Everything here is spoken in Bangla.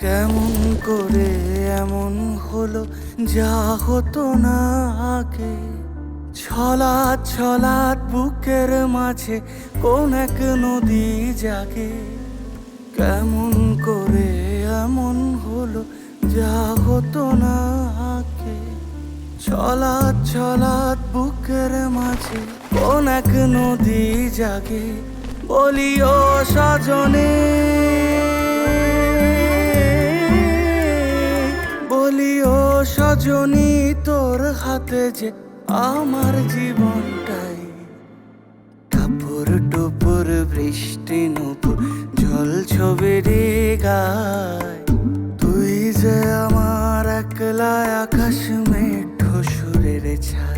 কেমন করে এমন হলো যা হতো না আগে? ছলাৎ ছলাৎ বুকের মাঝে কোন এক নদী জাগে। কেমন করে এমন হলো যা হতো না আগে? ছলাৎ ছলাৎ বুকের মাঝে কোন এক নদী জাগে। বলি ও সজনে, বলি ও সজনী, তোর হাতে যে আমার জীবনটাই। টাপুর টুপুর বৃষ্টি নুপুর জল ছবিরে গায়। তুই যে আমার একলা আকাশ মেঘ সুরের ছায়।